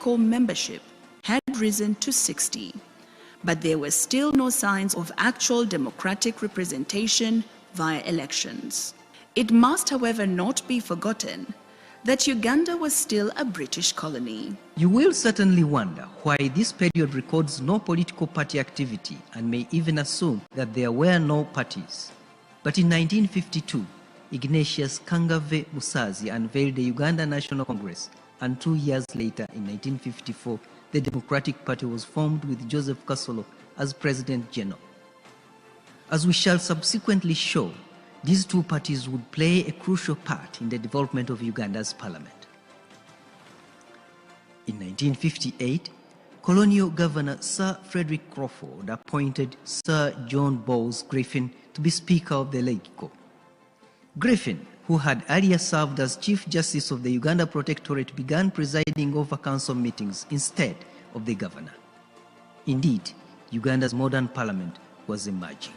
LegCo membership had risen to 60, but there were still no signs of actual democratic representation via elections. It must, however, not be forgotten that Uganda was still a British colony. You will certainly wonder why this period records no political party activity and may even assume that there were no parties. But in 1952, Ignatius Kangave Musazi unveiled the Uganda National Congress, and 2 years later, in 1954, the Democratic Party was formed with Joseph Kasolo as President General. As we shall subsequently show, these two parties would play a crucial part in the development of Uganda's parliament. In 1958, colonial governor Sir Frederick Crawford appointed Sir John Bowles Griffin to be Speaker of the LegCo. Griffin, who had earlier served as Chief Justice of the Uganda Protectorate, began presiding over council meetings instead of the governor. Indeed, Uganda's modern parliament was emerging.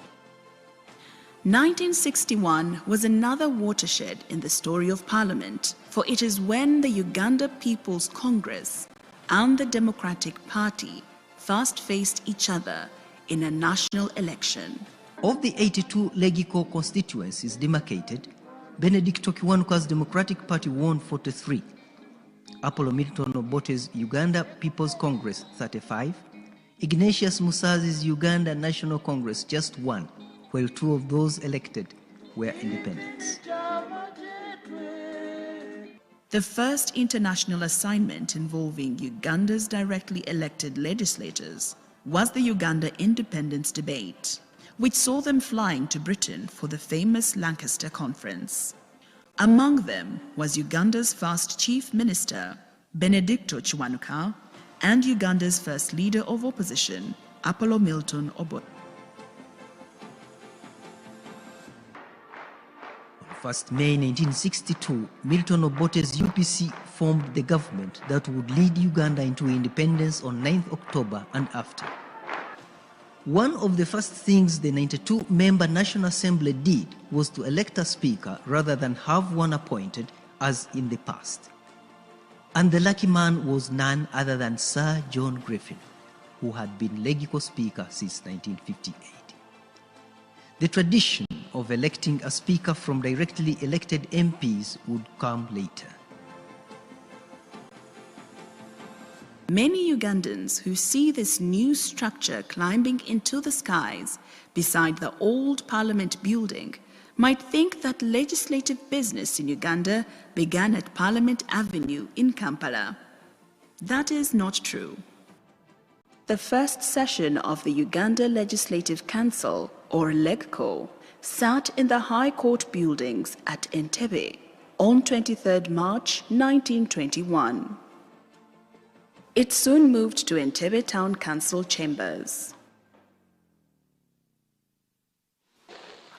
1961 was another watershed in the story of Parliament, for it is when the Uganda People's Congress and the Democratic Party first faced each other in a national election. Of the 82 LegCo constituencies demarcated, Benedicto Kiwanuka's Democratic Party won 43, Apollo Milton Obote's Uganda People's Congress 35, Ignatius Musazi's Uganda National Congress just 1, while 2 of those elected were independents. The first international assignment involving Uganda's directly elected legislators was the Uganda Independence Debate, which saw them flying to Britain for the famous Lancaster Conference. Among them was Uganda's first Chief Minister, Benedicto Kiwanuka, and Uganda's first Leader of Opposition, Apollo Milton Obote. On 1st May 1962, Milton Obote's UPC formed the government that would lead Uganda into independence on 9th October and after. One of the first things the 92-member National Assembly did was to elect a speaker rather than have one appointed as in the past. And the lucky man was none other than Sir John Griffin, who had been LegCo Speaker since 1958. The tradition of electing a speaker from directly elected MPs would come later. Many Ugandans who see this new structure climbing into the skies beside the old Parliament building might think that legislative business in Uganda began at Parliament Avenue in Kampala. That is not true. The first session of the Uganda Legislative Council, or LegCo, sat in the High Court buildings at Entebbe on 23 March 1921. It soon moved to Entebbe Town Council chambers.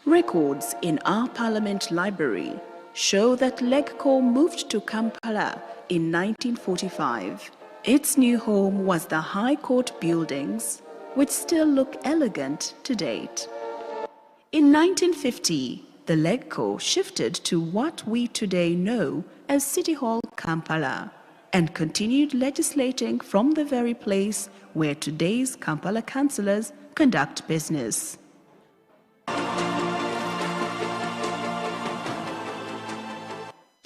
Records in our Parliament Library show that LegCo moved to Kampala in 1945. Its new home was the High Court buildings, which still look elegant to date. In 1950, the LegCo shifted to what we today know as City Hall, Kampala, and continued legislating from the very place where today's Kampala councillors conduct business.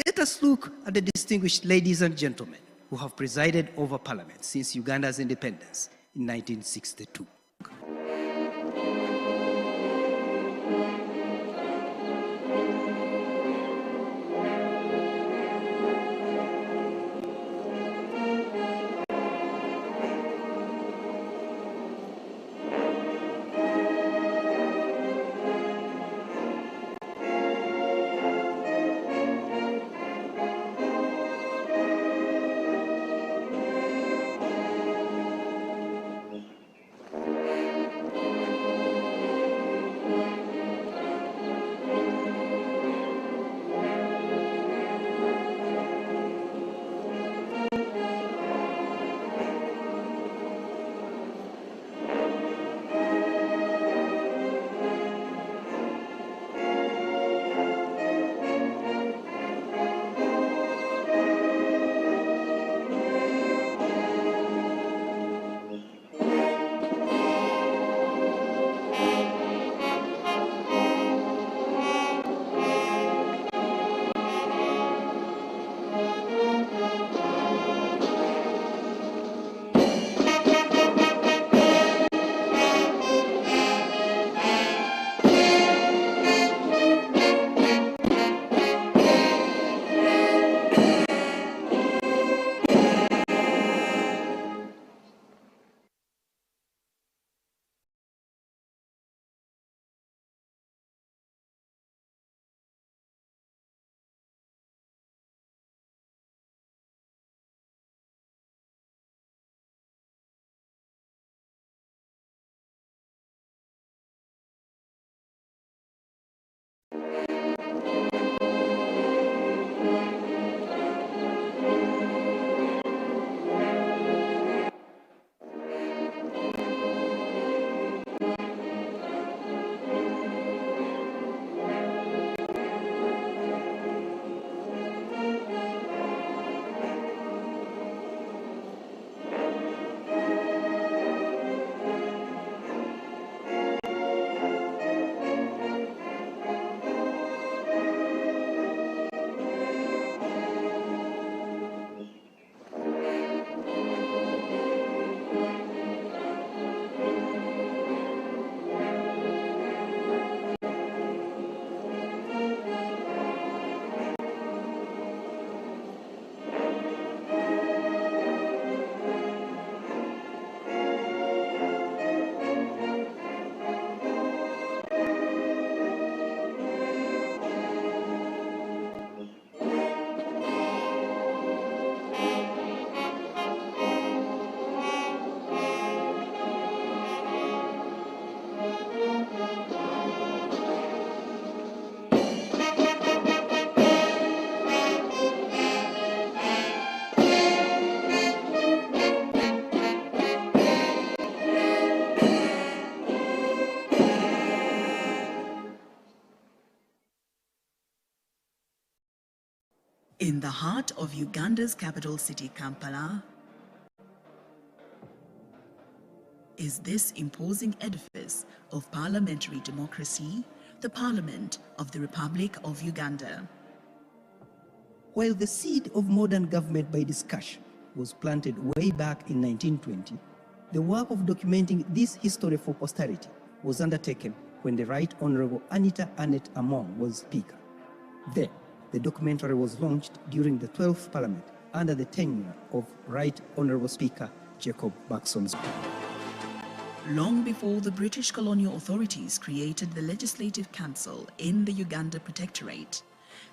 Let us look at the distinguished ladies and gentlemen who have presided over Parliament since Uganda's independence in 1962. In the heart of Uganda's capital city, Kampala, is this imposing edifice of parliamentary democracy, the Parliament of the Republic of Uganda. While the seed of modern government by discussion was planted way back in 1920, the work of documenting this history for posterity was undertaken when the Right Honorable Anita Annette Among was Speaker. Then, the documentary was launched during the 12th Parliament under the tenure of Right Honorable Speaker Jacob Maxson. Long before the British colonial authorities created the Legislative Council in the Uganda Protectorate,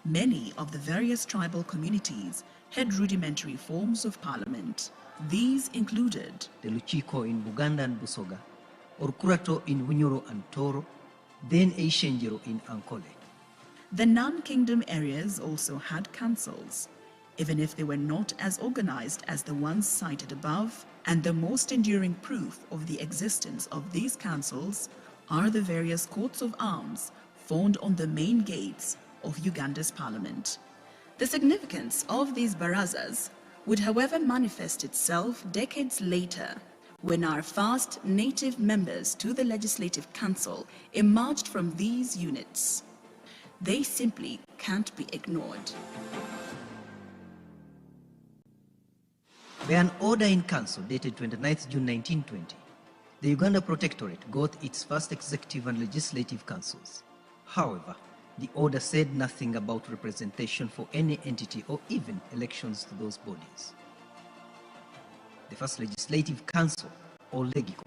many of the various tribal communities had rudimentary forms of parliament. These included the Luchiko in Buganda and Busoga, Orkurato in Bunyoro and Toro, then Eishenjero in Ankole. The non-kingdom areas also had councils, even if they were not as organized as the ones cited above, and the most enduring proof of the existence of these councils are the various courts of arms found on the main gates of Uganda's parliament. The significance of these barazas would, however, manifest itself decades later when our first native members to the Legislative Council emerged from these units. They simply can't be ignored. By an order in council dated 29th June 1920, the Uganda Protectorate got its first executive and legislative councils. However, the order said nothing about representation for any entity or even elections to those bodies. The first Legislative Council, or Legico,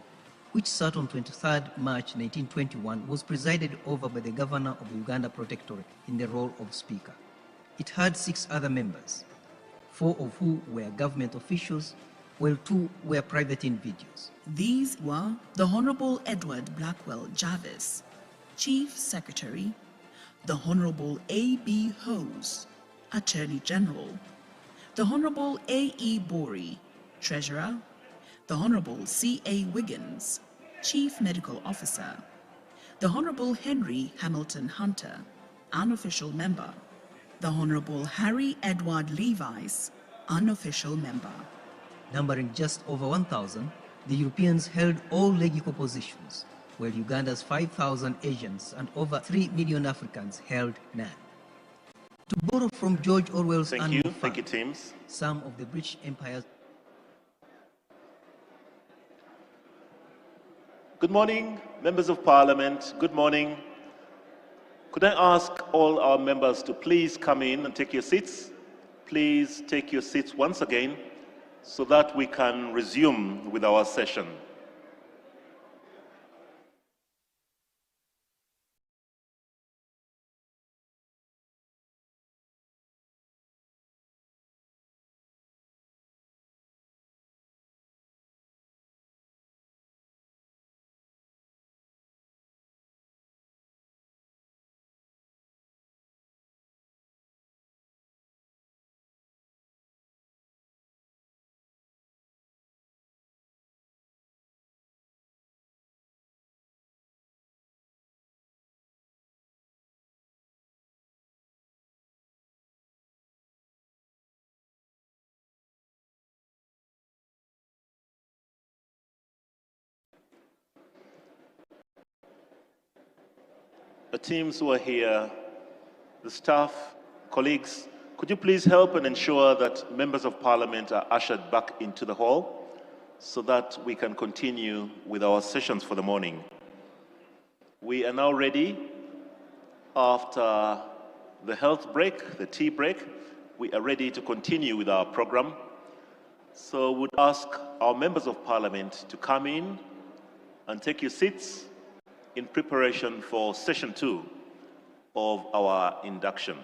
which sat on 23rd March 1921, was presided over by the Governor of the Uganda Protectorate in the role of Speaker. It had 6 other members, 4 of who were government officials, while 2 were private individuals. These were the Honorable Edward Blackwell Jarvis, Chief Secretary, the Honorable A.B. Hose, Attorney General, the Honorable A.E. Bori, Treasurer, the Honorable C.A. Wiggins, Chief Medical Officer, the Honorable Henry Hamilton Hunter, Unofficial Member, the Honorable Harry Edward Levis, Unofficial Member. Numbering just over 1,000, the Europeans held all Legico positions, while Uganda's 5,000 Asians and over 3 million Africans held none. To borrow from George Orwell's Thank you, teams. Some of the British Empire's... Good morning, members of parliament. Good morning. Could I ask all our members to please come in and take your seats? Please take your seats once again so that we can resume with our session. The teams who are here, the staff, colleagues, could you please help and ensure that members of parliament are ushered back into the hall so that we can continue with our sessions for the morning. We are now ready after the health break, the tea break. We are ready to continue with our program. So would ask our members of parliament to come in and take your seats in preparation for session 2 of our induction.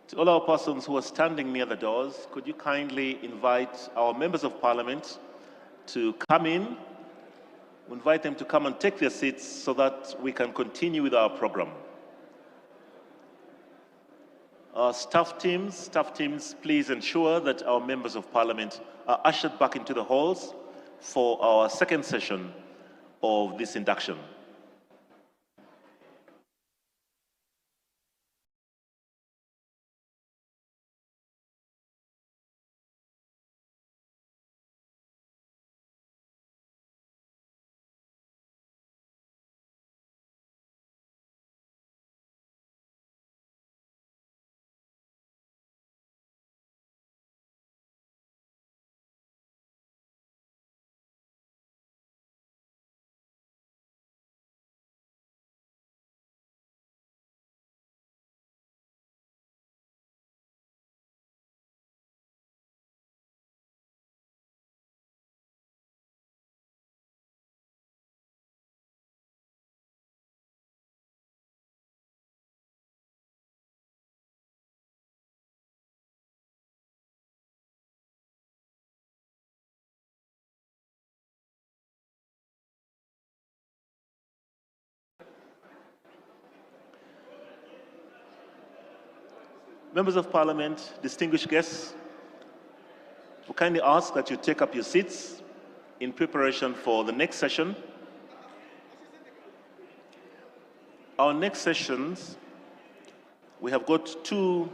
To all our persons who are standing near the doors, could you kindly invite our members of parliament to come in We invite them to come and take their seats so that we can continue with our program. Our staff teams, please ensure that our members of parliament are ushered back into the halls for our second session of this induction. Members of Parliament, distinguished guests, we kindly ask that you take up your seats in preparation for the next session. Our next sessions, we have got two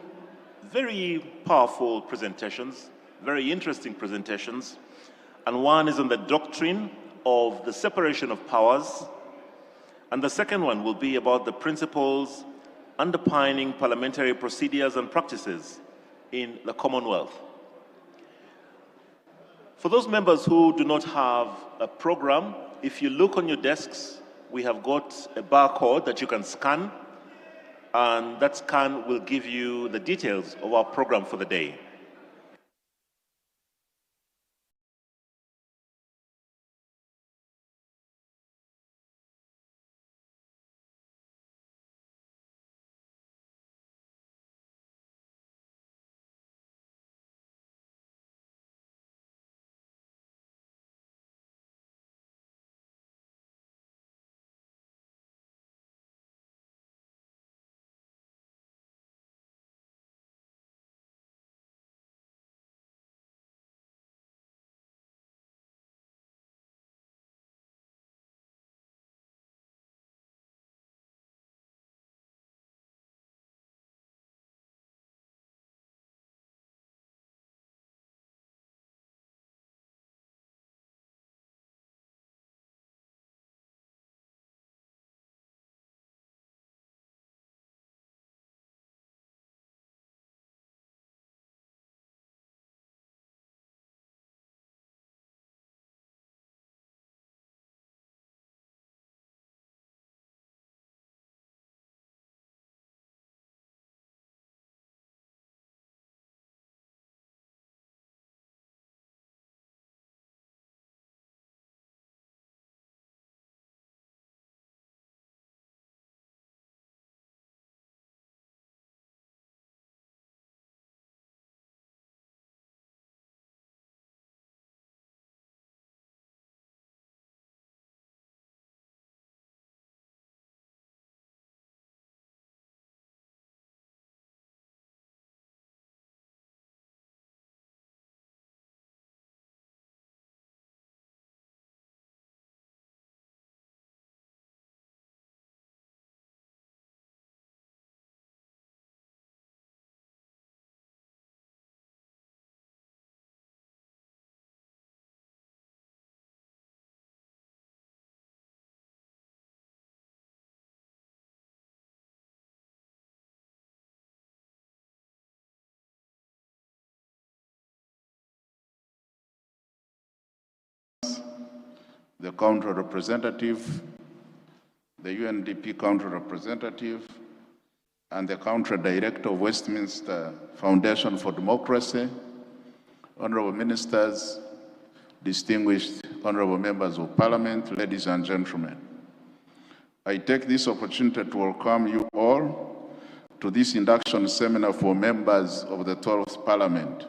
very powerful presentations, very interesting presentations, and one is on the doctrine of the separation of powers, and the second one will be about the principles underpinning parliamentary procedures and practices in the Commonwealth. For those members who do not have a program, if you look on your desks, we have got a barcode that you can scan, and that scan will give you the details of our program for the day. The County Representative, the UNDP County Representative, and the Country Director of Westminster Foundation for Democracy, Honorable Ministers, distinguished Honorable Members of Parliament, ladies and gentlemen. I take this opportunity to welcome you all to this induction seminar for members of the 12th Parliament.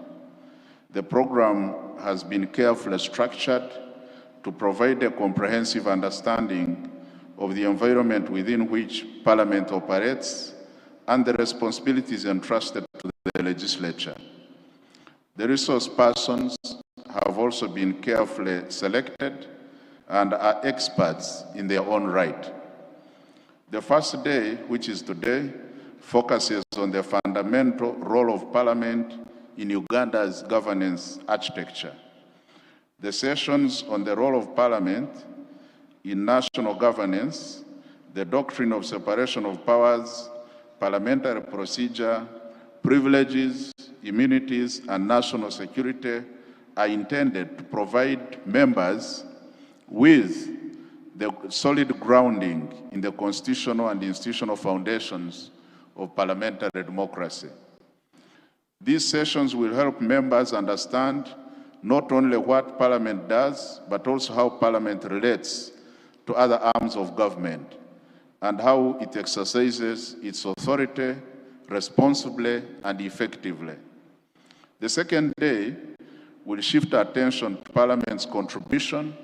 The program has been carefully structured to provide a comprehensive understanding of the environment within which Parliament operates and the responsibilities entrusted to the legislature. The resource persons have also been carefully selected and are experts in their own right. The first day, which is today, focuses on the fundamental role of Parliament in Uganda's governance architecture. The sessions on the role of Parliament in national governance, the doctrine of separation of powers, parliamentary procedure, privileges, immunities, and national security are intended to provide members with the solid grounding in the constitutional and institutional foundations of parliamentary democracy. These sessions will help members understand not only what Parliament does, but also how Parliament relates to other arms of government and how it exercises its authority responsibly and effectively. The second day will shift attention to Parliament's contribution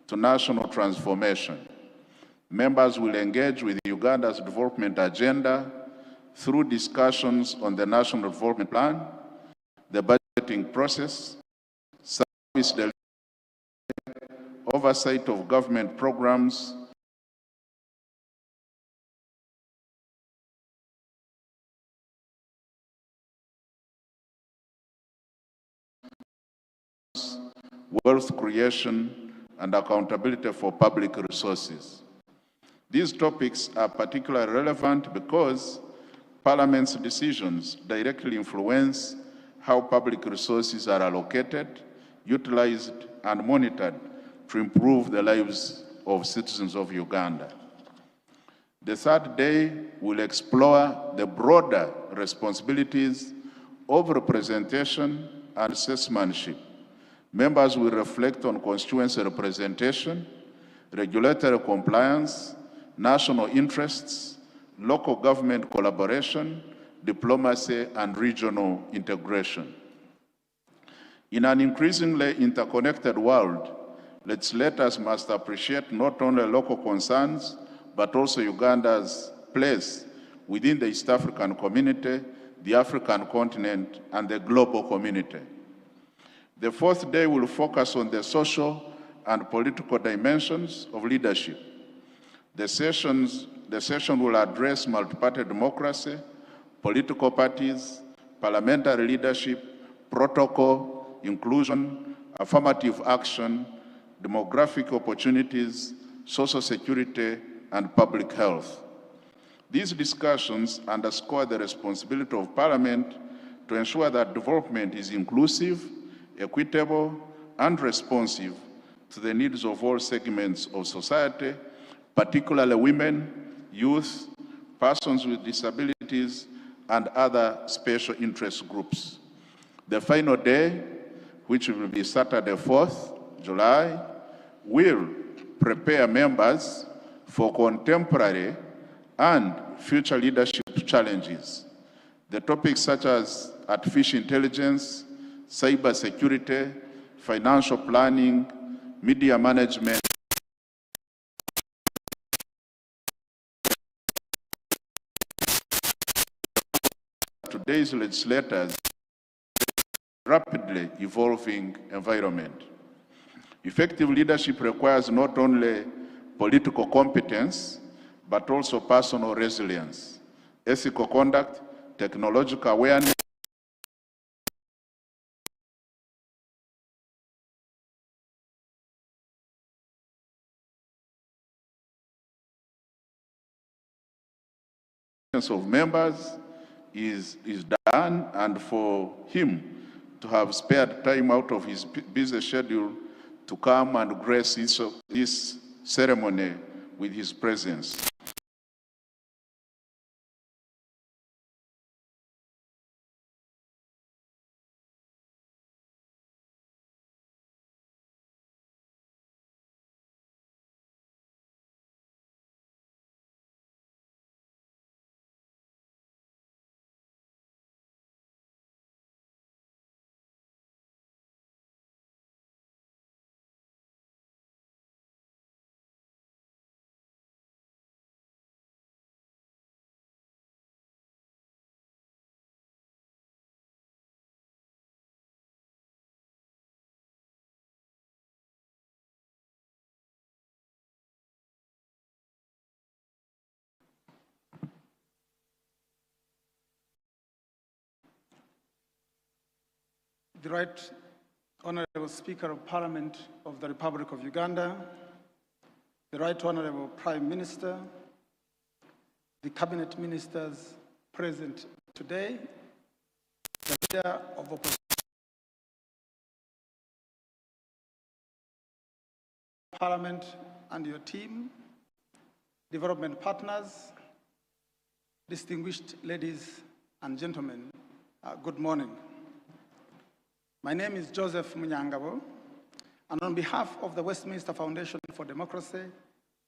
to national transformation. Members will engage with Uganda's development agenda through discussions on the National Development Plan, the budgeting process, service delivery, oversight of government programs, wealth creation, and accountability for public resources. These topics are particularly relevant because Parliament's decisions directly influence how public resources are allocated, utilized, and monitored to improve the lives of citizens of Uganda. The third day will explore the broader responsibilities of representation and statesmanship. Members will reflect on constituency representation, regulatory compliance, national interests, local government collaboration, diplomacy, and regional integration. In an increasingly interconnected world, legislators must appreciate not only local concerns, but also Uganda's place within the East African community, the African continent, and the global community. The fourth day will focus on the social and political dimensions of leadership. The session will address multi-party democracy, political parties, parliamentary leadership, protocol, inclusion, affirmative action, demographic opportunities, social security, and public health. These discussions underscore the responsibility of Parliament to ensure that development is inclusive, equitable, and responsive to the needs of all segments of society, particularly women, youth, persons with disabilities, and other special interest groups. The final day, which will be Saturday, 4th July, will prepare members for contemporary and future leadership challenges. The topics such as artificial intelligence, cyber security, financial planning, media management, today's legislators rapidly evolving environment. Effective leadership requires not only political competence, but also personal resilience, ethical conduct, technological awareness, of members is done, and for him to have spared time out of his busy schedule to come and grace this ceremony with his presence. the Right Honourable Speaker of Parliament of the Republic of Uganda, the Right Honourable Prime Minister, the Cabinet Ministers present today, the Leader of Opposition Parliament and your team, development partners, distinguished ladies and gentlemen, good morning. My name is Joseph Munyangabo, and on behalf of the Westminster Foundation for Democracy,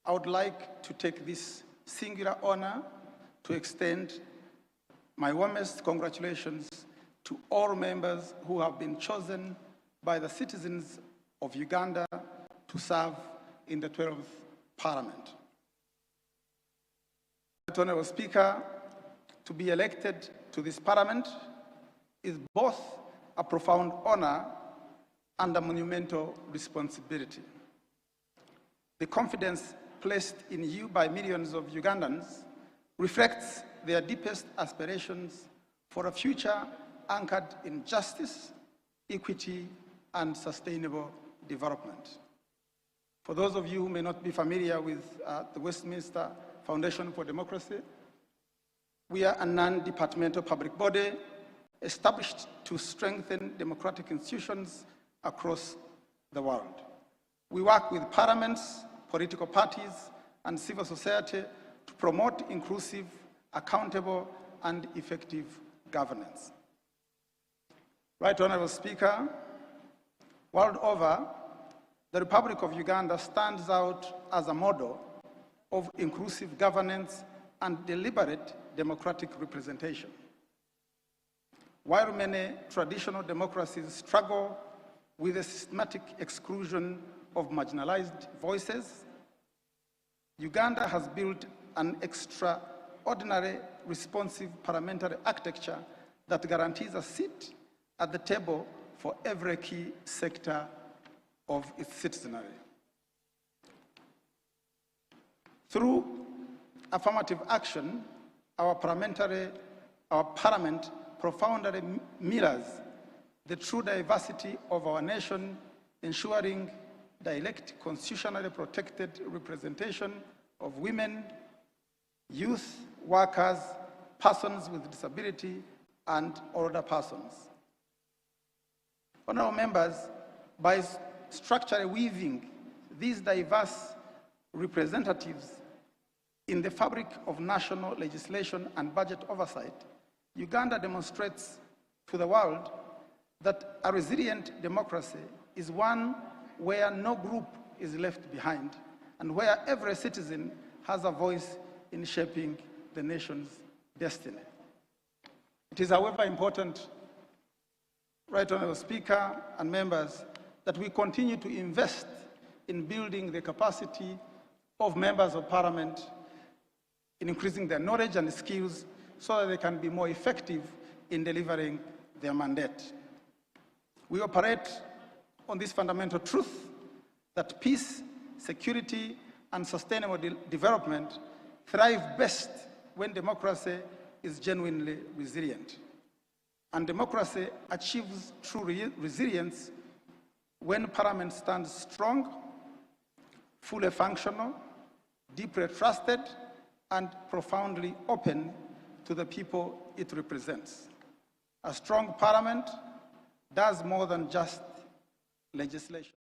I would like to take this singular honor to extend my warmest congratulations to all members who have been chosen by the citizens of Uganda to serve in the 12th Parliament. Honourable Speaker, to be elected to this Parliament is both a profound honor and a monumental responsibility. The confidence placed in you by millions of Ugandans reflects their deepest aspirations for a future anchored in justice, equity, and sustainable development. For those of you who may not be familiar with the Westminster Foundation for Democracy, we are a non-departmental public body established to strengthen democratic institutions across the world. We work with parliaments, political parties, and civil society to promote inclusive, accountable, and effective governance. Right Honourable Speaker, world over, the Republic of Uganda stands out as a model of inclusive governance and deliberate democratic representation. While many traditional democracies struggle with the systematic exclusion of marginalized voices, Uganda has built an extraordinary responsive parliamentary architecture that guarantees a seat at the table for every key sector of its citizenry. Through affirmative action, our parliament profoundly mirrors the true diversity of our nation, ensuring direct, constitutionally protected representation of women, youth, workers, persons with disability, and older persons. Honourable members, by structurally weaving these diverse representatives in the fabric of national legislation and budget oversight, Uganda demonstrates to the world that a resilient democracy is one where no group is left behind and where every citizen has a voice in shaping the nation's destiny. It is, however, important, Right Honourable Speaker and members, that we continue to invest in building the capacity of members of Parliament, in increasing their knowledge and skills so that they can be more effective in delivering their mandate. We operate on this fundamental truth that peace, security, and sustainable development thrive best when democracy is genuinely resilient. And democracy achieves true resilience when Parliament stands strong, fully functional, deeply trusted, and profoundly open to the people it represents. A strong Parliament does more than just legislation.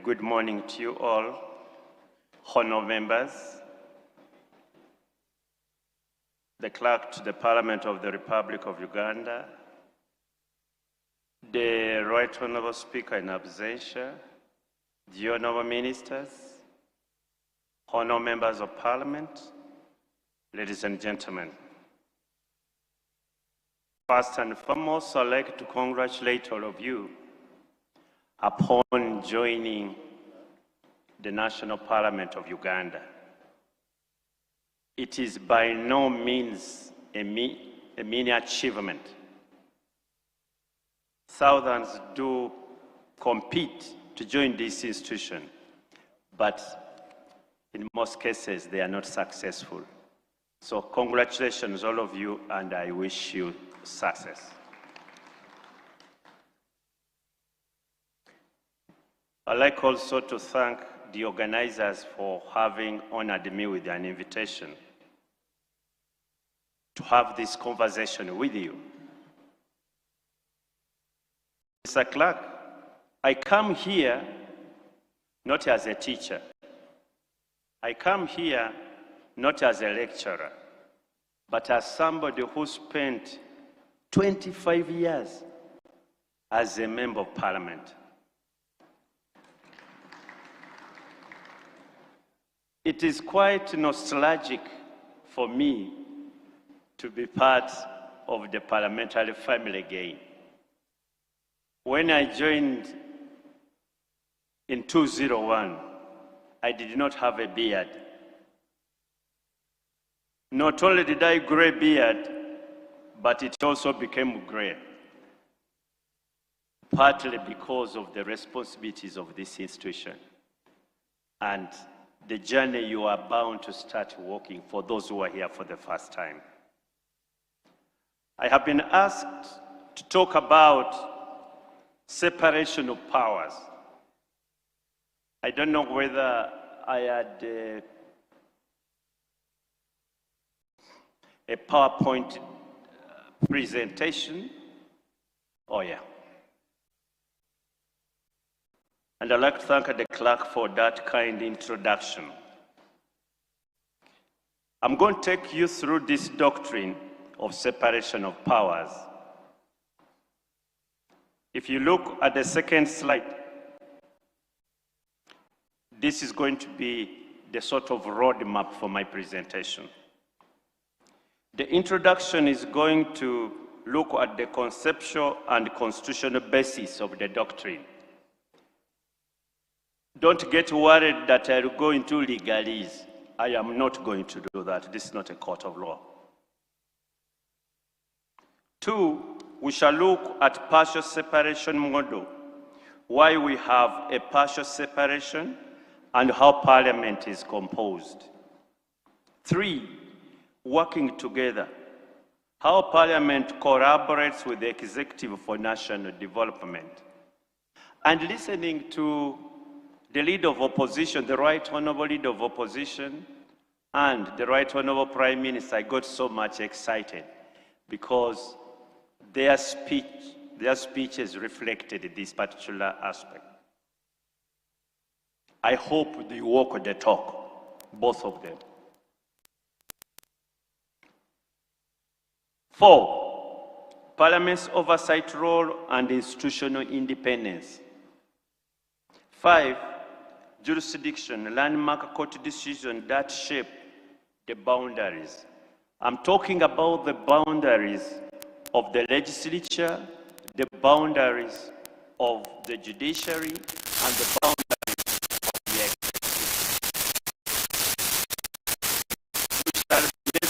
Good morning to you all, honourable members, the clerk to the Parliament of the Republic of Uganda, the Right Honourable Speaker in absentia, the honourable ministers, honourable members of Parliament, ladies and gentlemen. First and foremost, I'd like to congratulate all of you upon joining the National Parliament of Uganda. It is by no means a mini achievement. Thousands do compete to join this institution, but in most cases, they are not successful. So congratulations, all of you, and I wish you success. I'd like also to thank the organizers for having honored me with an invitation to have this conversation with you. Mr. Clark, I come here not as a teacher. I come here not as a lecturer, but as somebody who spent 25 years as a member of parliament. It is quite nostalgic for me to be part of the parliamentary family again. When I joined in 2001, I did not have a beard. Not only did I grow a beard, but it also became gray, partly because of the responsibilities of this institution and the journey you are bound to start walking for those who are here for the first time. I have been asked to talk about separation of powers. I don't know whether I had a PowerPoint presentation. Oh, yeah. And I'd like to thank the clerk for that kind introduction. I'm going to take you through this doctrine of separation of powers. If you look at the second slide, this is going to be the sort of roadmap for my presentation. The introduction is going to look at the conceptual and constitutional basis of the doctrine. Don't get worried that I'll go into legalese. I am not going to do that. This is not a court of law. 2, we shall look at partial separation model, why we have a partial separation and how parliament is composed. 3, working together, how parliament collaborates with the executive for national development. And listening to the leader of opposition, the Right Honourable Leader of Opposition, and the Right Honourable Prime Minister, I got so much excited because their speeches reflected this particular aspect. I hope they walk the talk, both of them. 4, Parliament's oversight role and institutional independence. 5, jurisdiction, landmark court decisions that shape the boundaries. I'm talking about the boundaries of the legislature, the boundaries of the judiciary, and the boundaries of the executive. We shall be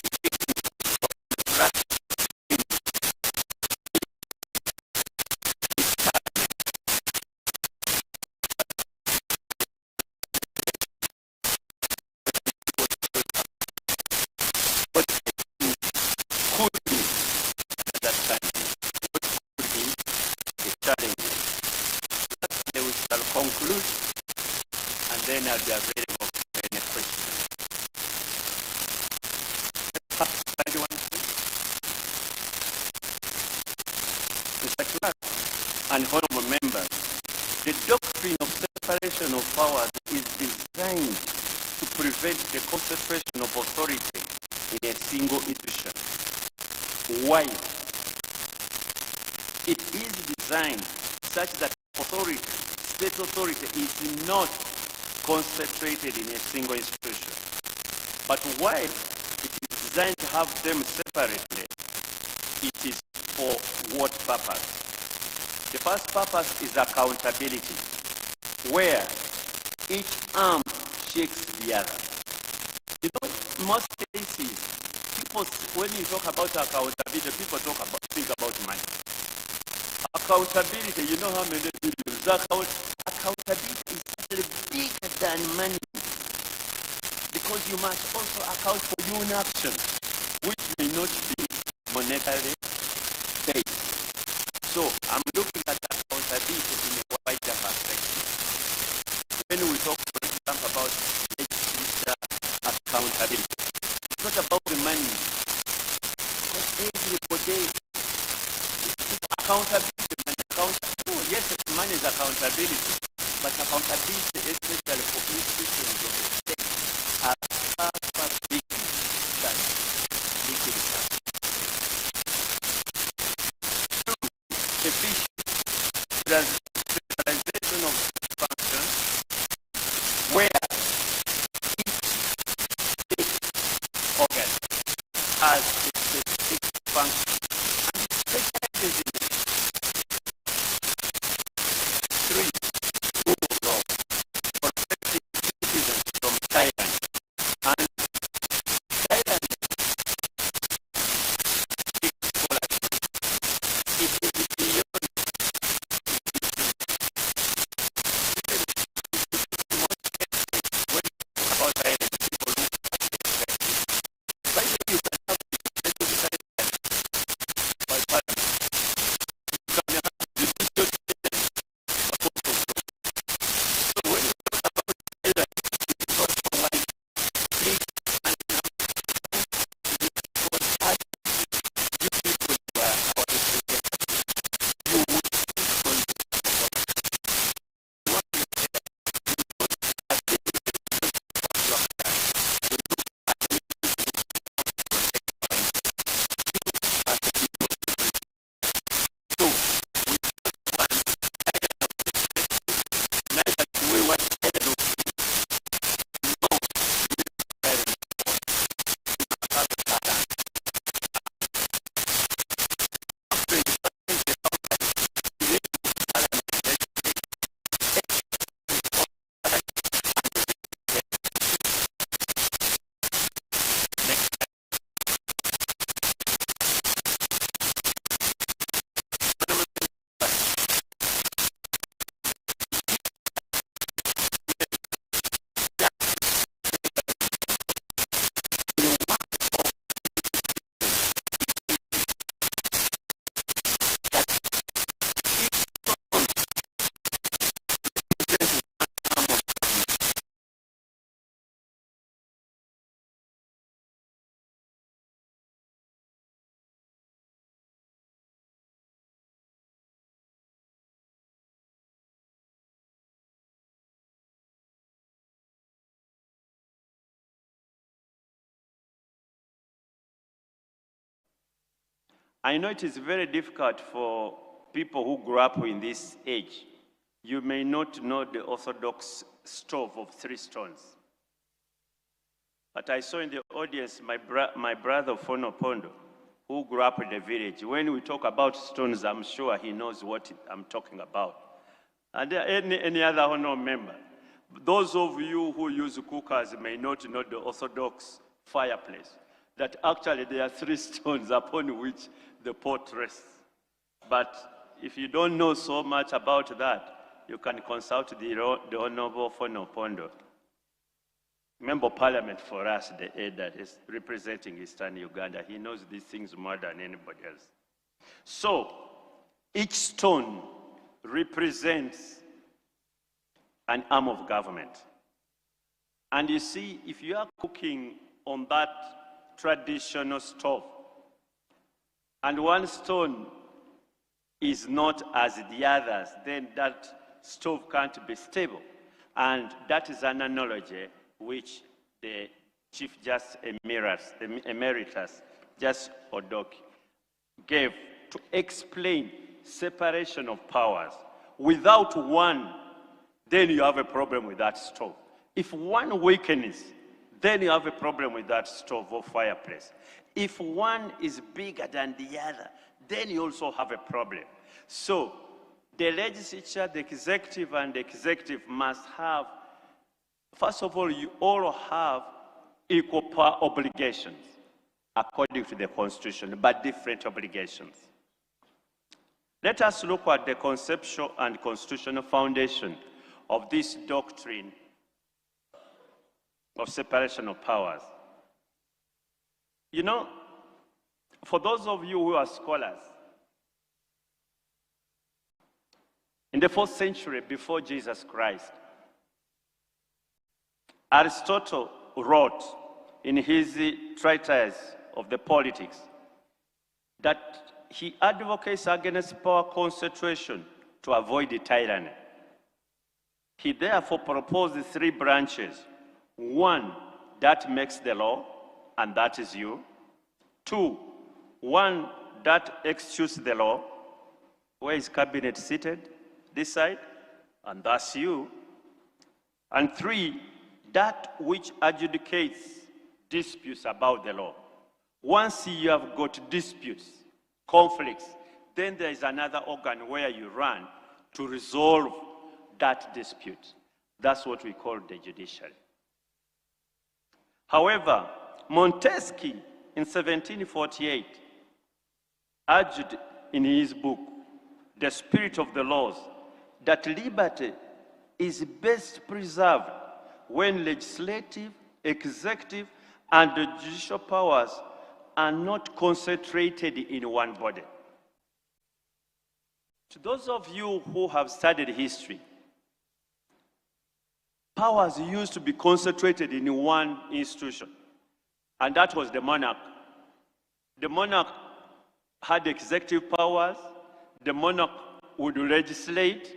conclude, and then I'll be available for any questions. Mr. Clark and honorable members, the doctrine of separation of powers is designed to prevent the concentration of authority in a single institution. Why? It is designed such that authority, state authority, is not concentrated in a single institution. But while it is designed to have them separately, it is for what purpose? The first purpose is accountability, where each arm shakes the other. You know, in most cases, people, when you talk about accountability, people think about money. Accountability, you know how many billions. Accountability is actually bigger than money, because you must also account for your own actions, which may not be monetarily based. So I'm looking at accountability in a wider perspective. When we talk, for example, about legislature accountability, it's not about the money, because everybody is accountability. Oh, yes, money is accountability, but accountability, especially for institutions of the state, are far bigger than liquidity. Efficient centralization of functions, where each state organ has a specific function and specializes in it. 3, rule of law, protecting citizens from tyrants, and tyrants it is beyond about tyrants, people look at it. By the way, you can have by parliament. You can have judicial so when you talk about tyrants, it's not for one click and because as you people were our representatives, you would I know it is very difficult for people who grew up in this age. You may not know the Orthodox stove of 3 stones. But I saw in the audience my brother Fono Pondo, who grew up in the village. When we talk about stones, I'm sure he knows what I'm talking about. And any other honor member. Those of you who use cookers may not know the Orthodox fireplace, that actually there are 3 stones upon which the pot rests. But if you don't know so much about that, you can consult the Honorable Fono Pondo, Member of Parliament for us, the aide that is representing Eastern Uganda. He knows these things more than anybody else. So, each stone represents an arm of government. And you see, if you are cooking on that traditional stove, and one stone is not as the others, then that stove can't be stable. And that is an analogy which the Chief Justice Emeritus, Justice Odoki, gave to explain separation of powers. Without one, then you have a problem with that stove. If one weakens, then you have a problem with that stove or fireplace. If one is bigger than the other, then you also have a problem. So the legislature, the executive, and the executive must have First of all, you all have equal power obligations according to the Constitution, but different obligations. Let us look at the conceptual and constitutional foundation of this doctrine of separation of powers. You know, for those of you who are scholars, in the 4th century before Jesus Christ, Aristotle wrote in his treatise of the Politics that he advocates against power concentration to avoid tyranny. He therefore proposed 3 branches. 1, that makes the law, and that is you. 2, one that executes the law. Where is cabinet seated? This side, and that's you. And 3, that which adjudicates disputes about the law. Once you have got disputes, conflicts, then there is another organ where you run to resolve that dispute. That's what we call the judiciary. However, Montesquieu in 1748 urged in his book, The Spirit of the Laws, that liberty is best preserved when legislative, executive, and the judicial powers are not concentrated in one body. To those of you who have studied history, powers used to be concentrated in one institution, and that was the monarch. The monarch had executive powers, the monarch would legislate,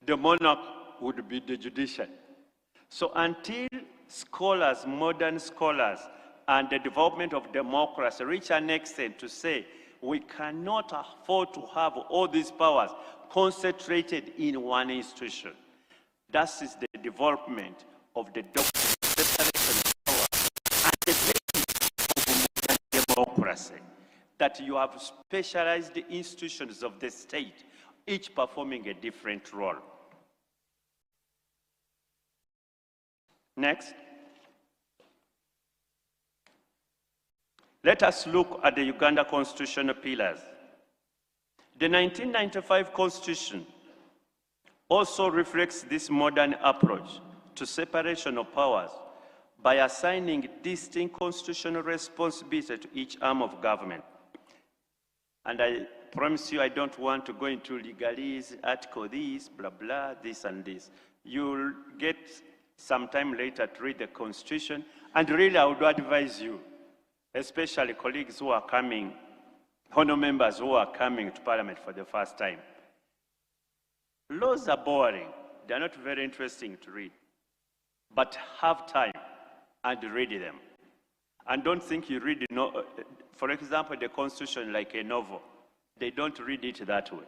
the monarch would be the judiciary. So until scholars, modern scholars, and the development of democracy reach an extent to say we cannot afford to have all these powers concentrated in one institution. That is the development of the doctrine of separation of powers and the basis of modern democracy, that you have specialized institutions of the state, each performing a different role. Next. Let us look at the Uganda constitutional pillars. The 1995 Constitution also reflects this modern approach to separation of powers by assigning distinct constitutional responsibility to each arm of government. And I promise you I don't want to go into legalese, article this, blah, blah, this and this. You'll get some time later to read the Constitution, and really I would advise you, especially colleagues who are coming, honor members who are coming to Parliament for the first time. Laws are boring. They're not very interesting to read. But have time and read them. And don't think you read, for example, the Constitution like a novel. They don't read it that way.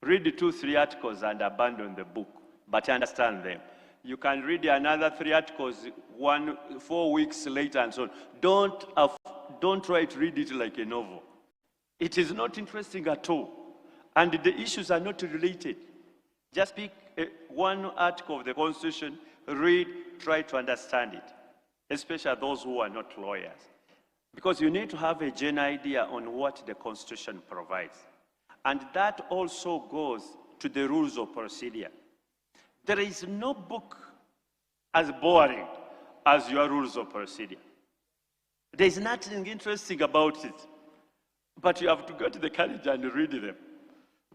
Read 2, 3 articles and abandon the book, but understand them. You can read another 3 articles 4 weeks later and so on. Don't try to read it like a novel. It is not interesting at all. And the issues are not related. Just pick one article of the Constitution, read, try to understand it, especially those who are not lawyers. Because you need to have a general idea on what the Constitution provides. And that also goes to the rules of procedure. There is no book as boring as your rules of procedure. There is nothing interesting about it, but you have to get the courage and read them.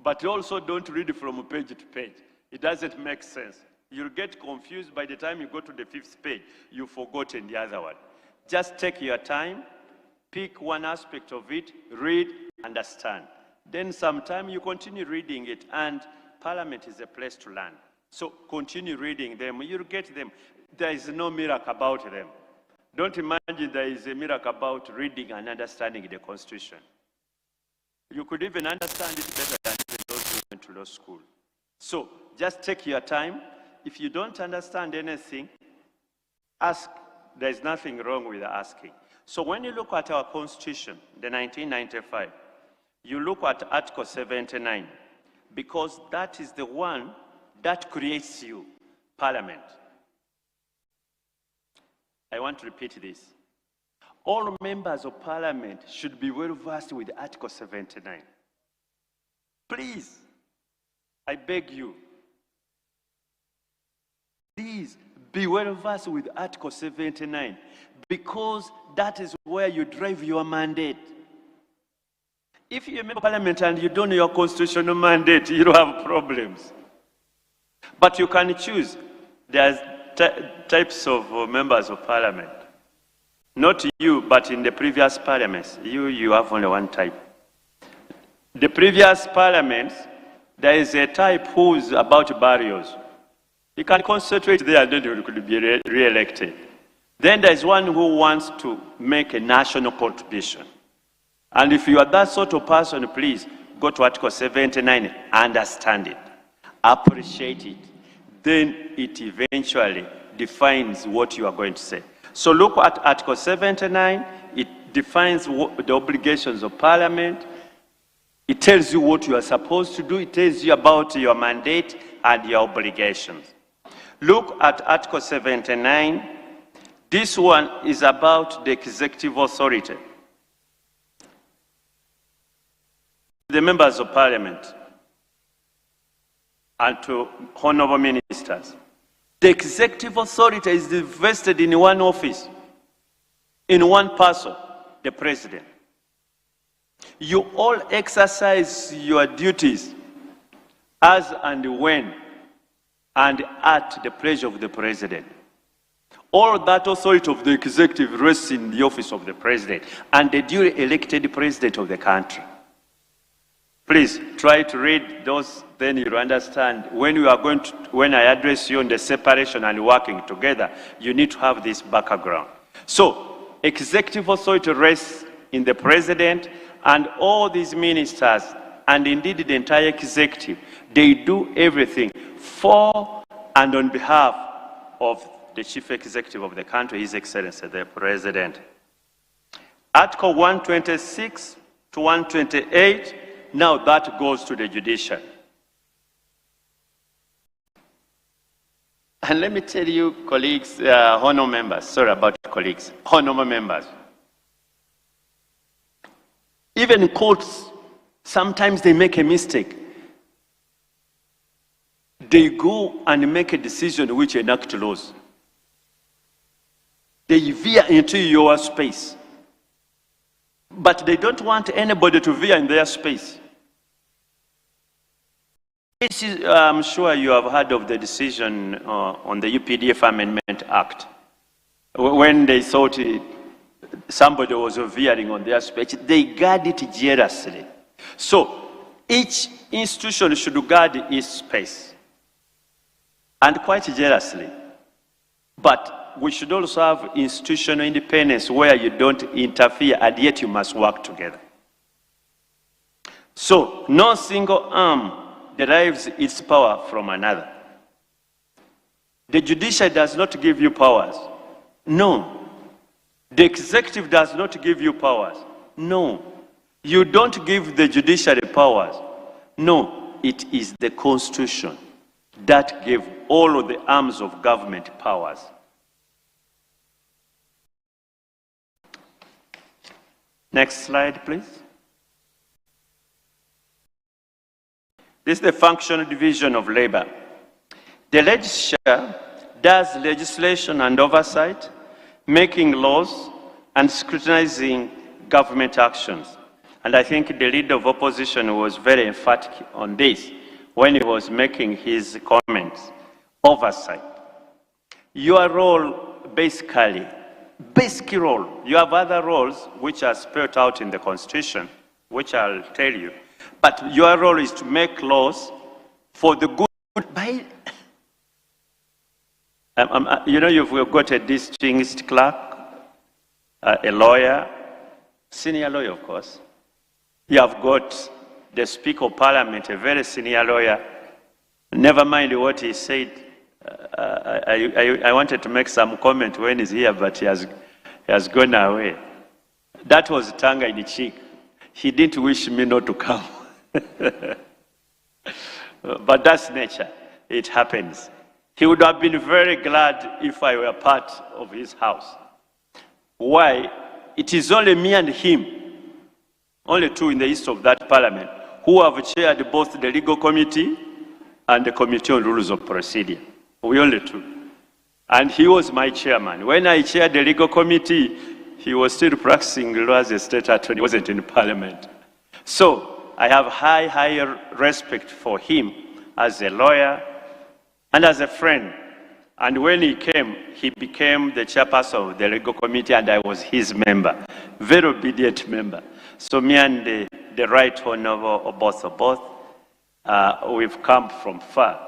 But also don't read from page to page. It doesn't make sense. You'll get confused by the time you go to the 5th page. You've forgotten the other one. Just take your time, pick one aspect of it, read, understand. Then sometime you continue reading it, and Parliament is a place to learn. So continue reading them, you'll get them. There is no miracle about them. Don't imagine there is a miracle about reading and understanding the Constitution. You could even understand it better than even those who went to law school. So just take your time. If you don't understand anything, ask. There is nothing wrong with asking. So when you look at our Constitution, the 1995, you look at Article 79, because that is the one that creates you, Parliament. I want to repeat this. All members of parliament should be well versed with Article 79. Please, I beg you, please be well versed with Article 79, because that is where you drive your mandate. If you're a member of parliament and you don't know your constitutional mandate, you don't have problems. But you can choose. There's types of members of parliament. Not you, but in the previous parliaments, you have only one type. The previous parliaments, there is a type who's about barriers. You can concentrate there and then you could be re-elected. Then there's one who wants to make a national contribution. And if you are that sort of person, please go to Article 79, understand it, appreciate it. Then it eventually defines what you are going to say. So look at Article 79. It defines the obligations of Parliament. It tells you what you are supposed to do. It tells you about your mandate and your obligations. Look at Article 79. This one is about the executive authority. The members of Parliament and to honorable ministers. The executive authority is vested in one office, in one person, the president. You all exercise your duties as and when and at the pleasure of the president. All that authority of the executive rests in the office of the president and the duly elected president of the country. Please try to read those, then you'll understand. When I address you on the separation and working together, you need to have this background. So, executive authority rests in the president, and all these ministers, and indeed the entire executive, they do everything for and on behalf of the chief executive of the country, His Excellency, the President. Article 126 to 128, now that goes to the judiciary. And let me tell you, colleagues, honorable members, sorry about colleagues, honorable members. Even courts, sometimes they make a mistake. They go and make a decision which enact laws. They veer into your space. But they don't want anybody to veer in their space. I'm sure you have heard of the decision on the UPDF Amendment Act. When they thought somebody was veering on their space, they guard it jealously. So each institution should guard its space, and quite jealously. But we should also have institutional independence where you don't interfere and yet you must work together. So no single arm derives its power from another. The judiciary does not give you powers. No. The executive does not give you powers. No. You don't give the judiciary powers. No. It is the Constitution that gave all of the arms of government powers. Next slide, please. This is the functional division of labor. The legislature does legislation and oversight, making laws and scrutinizing government actions. And I think the leader of opposition was very emphatic on this when he was making his comments. Oversight. Your role, basic role. You have other roles which are spelled out in the Constitution, which I'll tell you. But your role is to make laws for the good by... you know, you've got a distinguished clerk, a lawyer, senior lawyer, of course. You have got the Speaker of Parliament, a very senior lawyer. Never mind what he said. I wanted to make some comment when he's here, but he has gone away. That was tongue in cheek. He didn't wish me not to come. But that's nature. It happens. He would have been very glad if I were part of his house. Why? It is only me and him, only two in the east of that parliament, who have chaired both the legal committee and the committee on rules of procedure. We only two. And he was my chairman. When I chaired the legal committee, he was still practicing law as a state attorney. He wasn't in parliament. So I have high respect for him as a lawyer and as a friend. And when he came, he became the chairperson of the legal committee, and I was his member, very obedient member. So me and the right honorable both, we've come from far.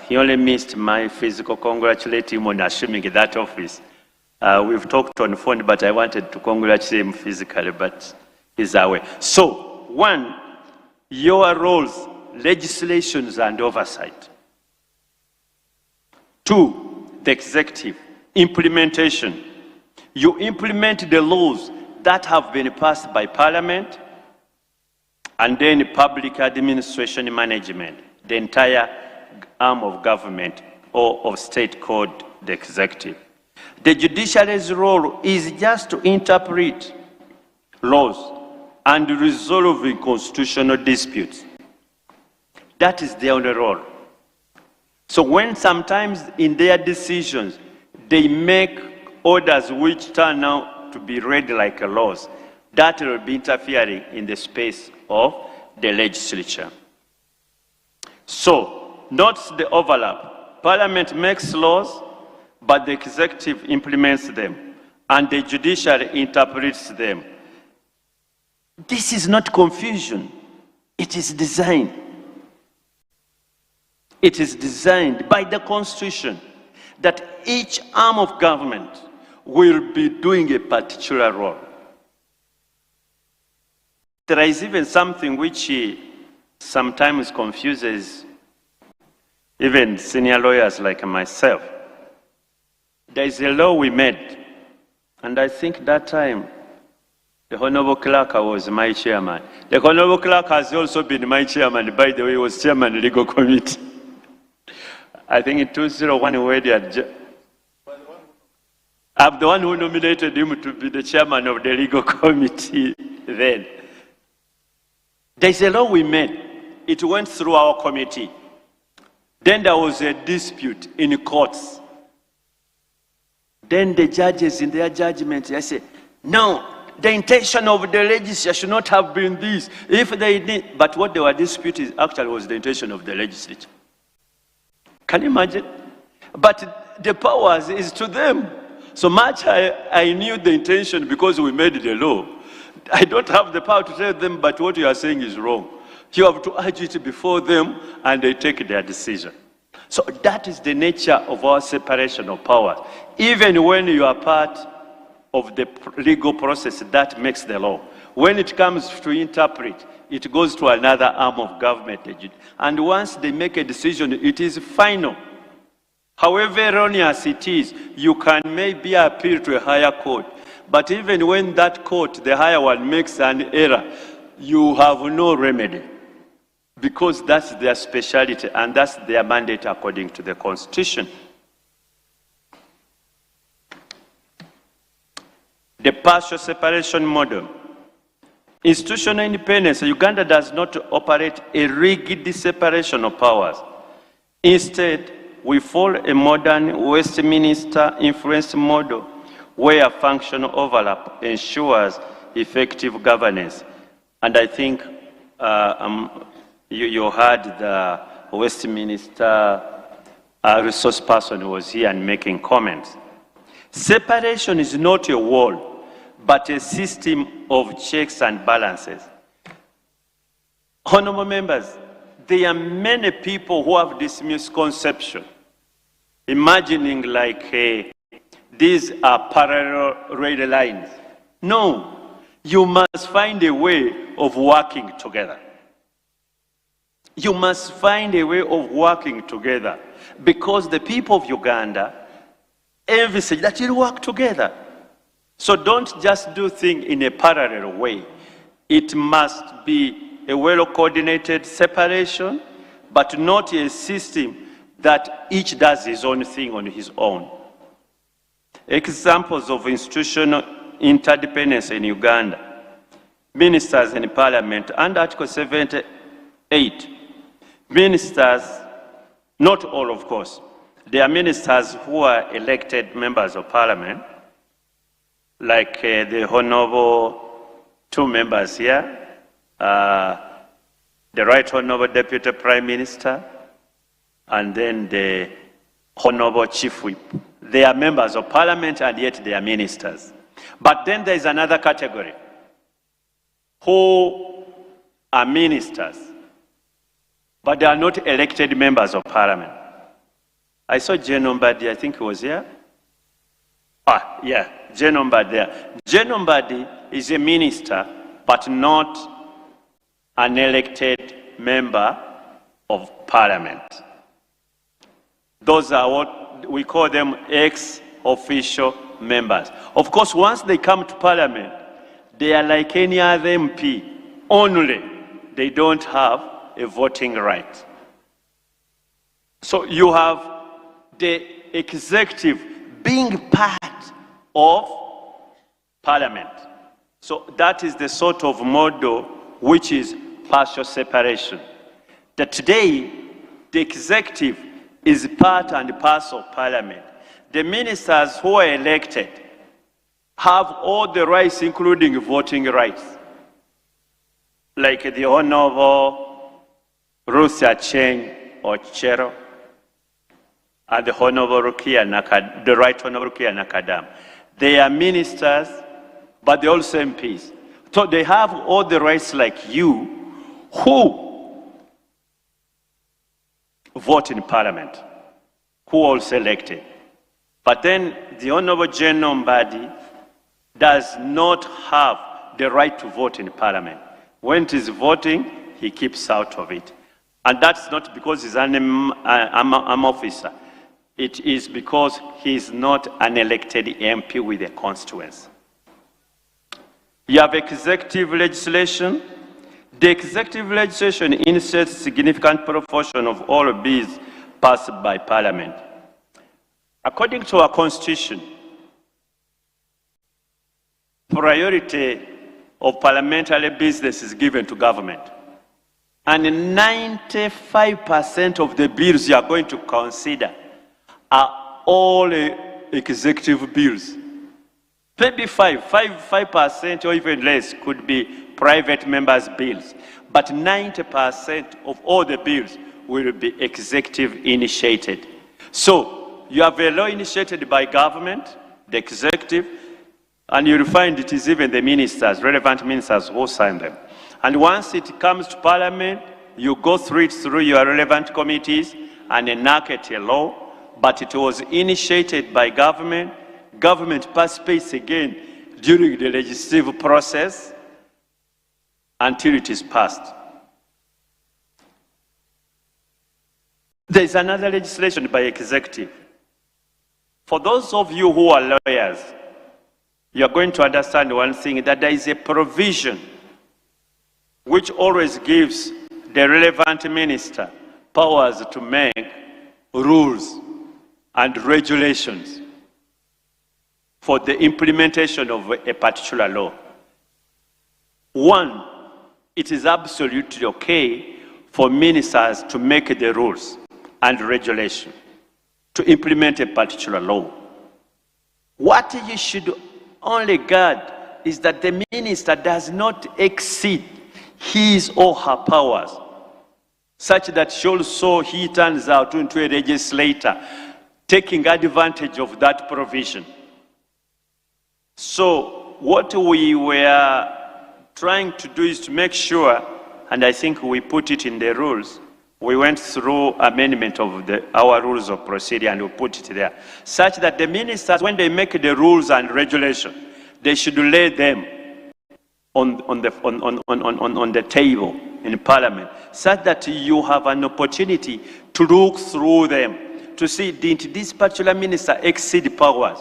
He only missed my physical. Congratulate him on assuming that office. We've talked on phone, but I wanted to congratulate him physically, but he's away. So, one, your roles, legislations and oversight. Two, the executive, implementation. You implement the laws that have been passed by Parliament, and then public administration management, the entire arm of government or of state called the executive. The judiciary's role is just to interpret laws and resolving constitutional disputes. That is their only role. So when sometimes in their decisions, they make orders which turn out to be read like laws, that will be interfering in the space of the legislature. So, note the overlap. Parliament makes laws, but the executive implements them, and the judiciary interprets them. This is not confusion. It is design. It is designed by the Constitution that each arm of government will be doing a particular role. There is even something which sometimes confuses even senior lawyers like myself. There is a law we made, and I think that time the Honorable Clerk was my chairman. The Honorable Clerk has also been my chairman. By the way, he was chairman of the legal committee. I think in 2001, where they had I'm the one who nominated him to be the chairman of the legal committee then. There's a law we made. It went through our committee. Then there was a dispute in courts. Then the judges in their judgment, they said, no, the intention of the legislature should not have been this. If they did, but what they were disputing actually was the intention of the legislature. Can you imagine? But the powers is to them. So much I knew the intention because we made the law. I don't have the power to tell them, but what you are saying is wrong. You have to urge it before them, and they take their decision. So that is the nature of our separation of powers. Even when you are part of the legal process, that makes the law. When it comes to interpret, it goes to another arm of government. And once they make a decision, it is final. However erroneous it is, you can maybe appeal to a higher court. But even when that court, the higher one, makes an error, you have no remedy. Because that's their specialty and that's their mandate according to the Constitution. The partial separation model. Institutional independence. Uganda does not operate a rigid separation of powers. Instead, we follow a modern Westminster influence model where functional overlap ensures effective governance. And I think you heard the Westminster resource person who was here and making comments. Separation is not a wall, but a system of checks and balances. Honorable members, there are many people who have this misconception, imagining like these are parallel rail lines. No, you must find a way of working together. You must find a way of working together because the people of Uganda envisage that you'll work together. So don't just do things in a parallel way. It must be a well-coordinated separation, but not a system that each does his own thing on his own. Examples of institutional interdependence in Uganda: ministers in parliament, under Article 78. Ministers, not all of course, there are ministers who are elected members of parliament, like the Honorable two members here, the Right Honorable Deputy Prime Minister, and then the Honorable Chief Whip. They are members of parliament and yet they are ministers. But then there is another category who are ministers, but they are not elected members of parliament. I saw Jane Ombadi, I think he was here. Jane Ombadi there. Jane Ombadi is a minister, but not an elected member of parliament. Those are what we call them ex-official members. Of course, once they come to parliament, they are like any other MP, only they don't have a voting right. So you have the executive being part of parliament. So that is the sort of model which is partial separation. That today, the executive is part and parcel of parliament. The ministers who are elected have all the rights, including voting rights. Like the Honorable Ruth Acheng Ochero and the Honorable the Right Honorable Rukia Nakadam. They are ministers, but they're also MPs. So they have all the rights like you who vote in parliament, who also elected. But then the Honorable Jane Ombadi does not have the right to vote in parliament. When it is voting, he keeps out of it. And that's not because he's an officer. It is because he's not an elected MP with a constituency. You have executive legislation. The executive legislation inserts significant proportion of all bills passed by parliament. According to our constitution, priority of parliamentary business is given to government. And 95% of the bills you are going to consider are all executive bills. Maybe 5% or even less could be private members' bills. But 90% of all the bills will be executive initiated. So you have a law initiated by government, the executive, and you'll find it is even the ministers, relevant ministers who sign them. And once it comes to parliament, you go through it through your relevant committees and enact a law, but it was initiated by government. Government participates again during the legislative process until it is passed. There is another legislation by executive. For those of you who are lawyers, you are going to understand one thing, that there is a provision which always gives the relevant minister powers to make rules and regulations for the implementation of a particular law. One, it is absolutely okay for ministers to make the rules and regulation to implement a particular law. What you should only guard is that the minister does not exceed his or her powers, such that also he turns out into a legislator, taking advantage of that provision. So what we were trying to do is to make sure, and I think we put it in the rules, we went through amendment of our rules of procedure and we put it there, such that the ministers, when they make the rules and regulation, they should lay them on the table in parliament, such that you have an opportunity to look through them, to see, did this particular minister exceed powers?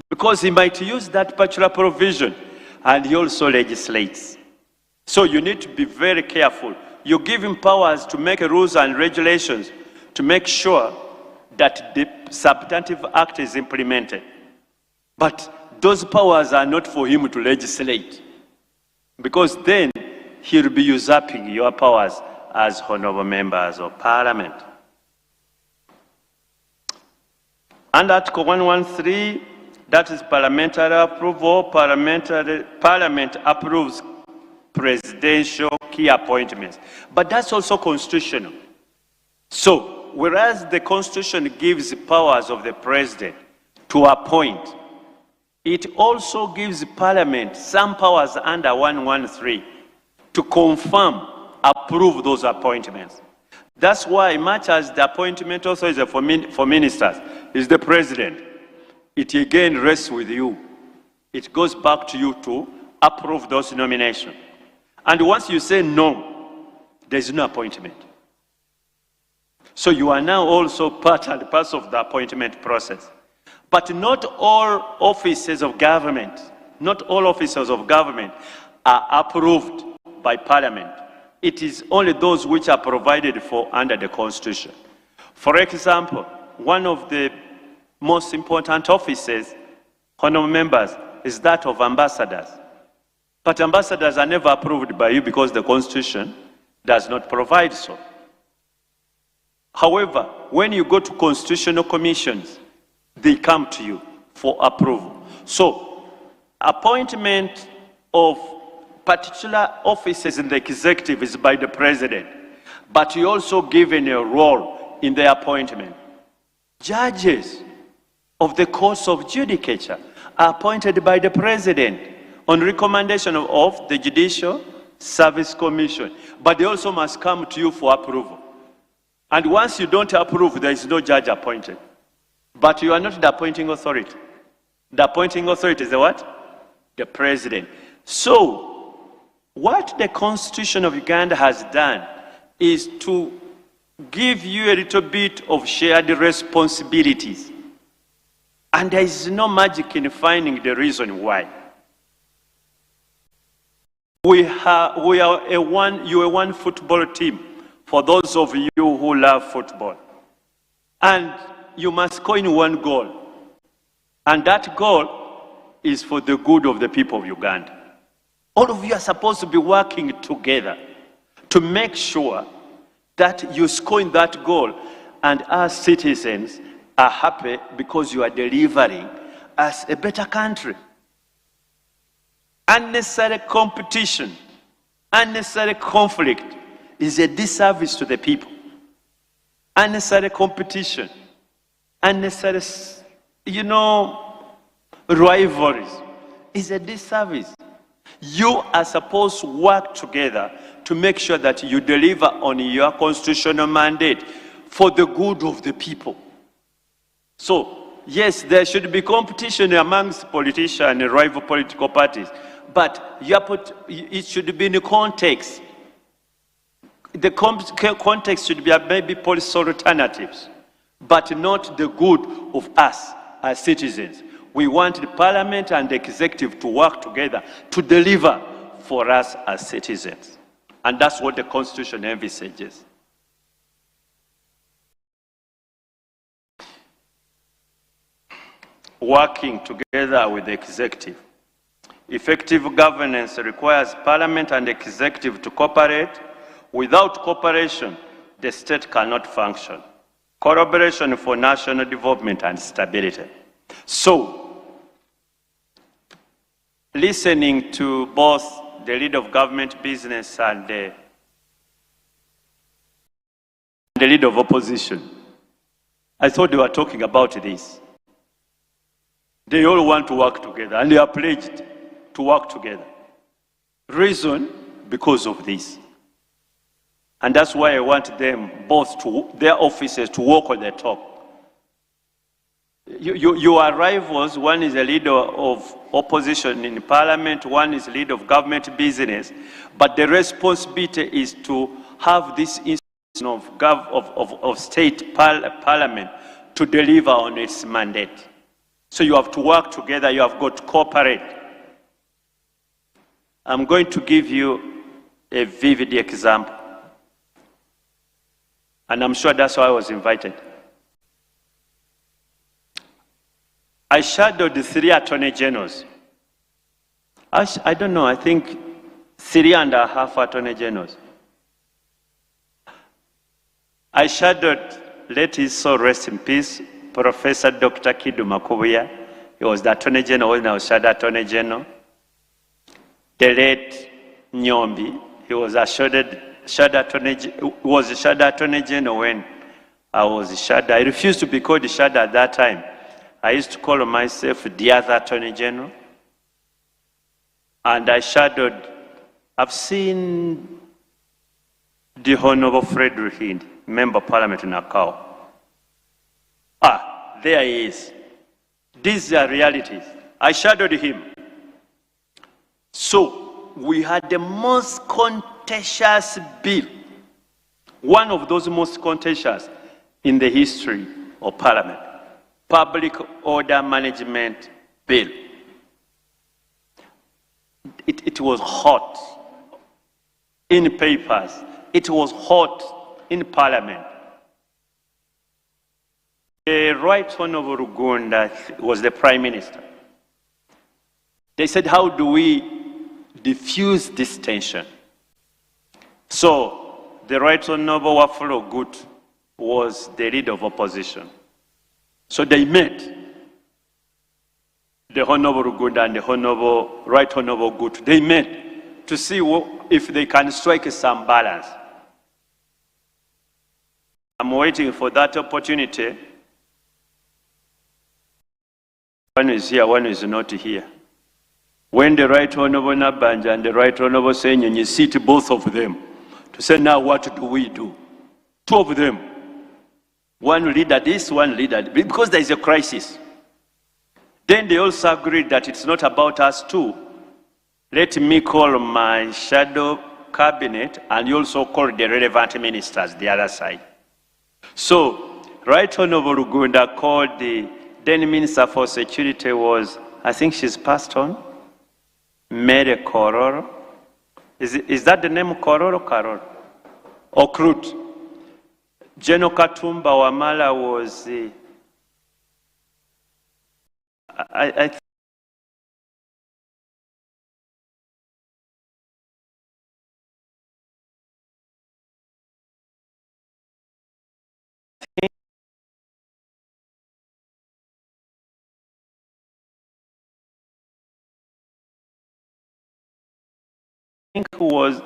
Because he might use that particular provision and he also legislates. So you need to be very careful. You give him powers to make rules and regulations to make sure that the substantive act is implemented. But those powers are not for him to legislate, because then he'll be usurping your powers as honorable members of parliament. Under Article 113, that is parliamentary approval, Parliament approves presidential key appointments. But that's also constitutional. So, whereas the Constitution gives powers of the president to appoint, it also gives Parliament some powers under 113 to confirm, approve those appointments. That's why, much as the appointment authority for ministers is the president, it again rests with you. It goes back to you to approve those nominations. And once you say no, there is no appointment. So you are now also part and parcel of the appointment process. But not all offices of government, are approved by Parliament. It is only those which are provided for under the Constitution. For example, one of the most important offices, honorable members, is that of ambassadors. But ambassadors are never approved by you because the Constitution does not provide so. However, when you go to constitutional commissions, they come to you for approval. So, appointment of particular offices in the executive is by the president, but you're also given a role in the appointment. Judges of the courts of judicature are appointed by the president on recommendation of the Judicial Service Commission, but they also must come to you for approval. And once you don't approve, there is no judge appointed. But you are not the appointing authority. The appointing authority is the what? The president. So, what the Constitution of Uganda has done is to give you a little bit of shared responsibilities. And there is no magic in finding the reason why. You are a one football team, for those of you who love football. And you must score in one goal. And that goal is for the good of the people of Uganda. All of you are supposed to be working together to make sure that you score in that goal, and as citizens are happy because you are delivering us a better country. Unnecessary competition, unnecessary conflict is a disservice to the people. Unnecessary competition, unnecessary, rivalries is a disservice. You are supposed to work together to make sure that you deliver on your constitutional mandate for the good of the people. So, yes, there should be competition amongst politicians and rival political parties, but it should be in a context. The context should be maybe policy alternatives, but not the good of us as citizens. We want the Parliament and the Executive to work together to deliver for us as citizens. And that's what the Constitution envisages. Working together with the Executive. Effective governance requires Parliament and Executive to cooperate. Without cooperation, the state cannot function. Collaboration for national development and stability. So, listening to both the leader of government business and the leader of opposition, I thought they were talking about this. They all want to work together, and they are pledged to work together. Reason, because of this. And that's why I want them both their officers to work on the top. You are rivals. One is a leader of opposition in Parliament, one is leader of government business, but the responsibility is to have this institution of state parliament to deliver on its mandate. So you have to work together, you have got to cooperate. I'm going to give you a vivid example. And I'm sure that's why I was invited. I shadowed the 3 attorney generals. I don't know, I think 3.5 attorney generals. I shadowed, let his soul rest in peace, Professor Dr. Kidu Makubuya. He was the attorney general when I was shadow attorney general. The late Nyombi, he was a shadow attorney general when I was shadow. I refused to be called the shadow at that time. I used to call myself the other attorney general. And I shadowed, I've seen the Honorable Frederick Hind, Member of Parliament in Akau. Ah, there he is. These are realities. I shadowed him. So, we had the most contentious bill, one of those most contentious in the history of Parliament, Public Order Management Bill. It was hot in papers. It was hot in Parliament. The Right Honorable Uganda was the Prime Minister. They said, how do we diffuse this tension? So, the Right Honorable Wafula Gut was the leader of opposition. So they met. The Honorable Uganda and the Right Honorable Gut, they met to see if they can strike some balance. I'm waiting for that opportunity. One is here, one is not here. When the Right Honorable Nabanja and the Right Honorable Senyon, you sit both of them to say, now what do we do? 2 of them. One leader this, one leader, because there is a crisis. Then they also agreed that it's not about us too. Let me call my shadow cabinet and you also call the relevant ministers, the other side. So, Right Honorable Uganda called the then Minister for Security was, I think she's passed on, Mary Kororo. Is that the name Kororo? Karoro? Or Krut? General Katumba Wamala was, I think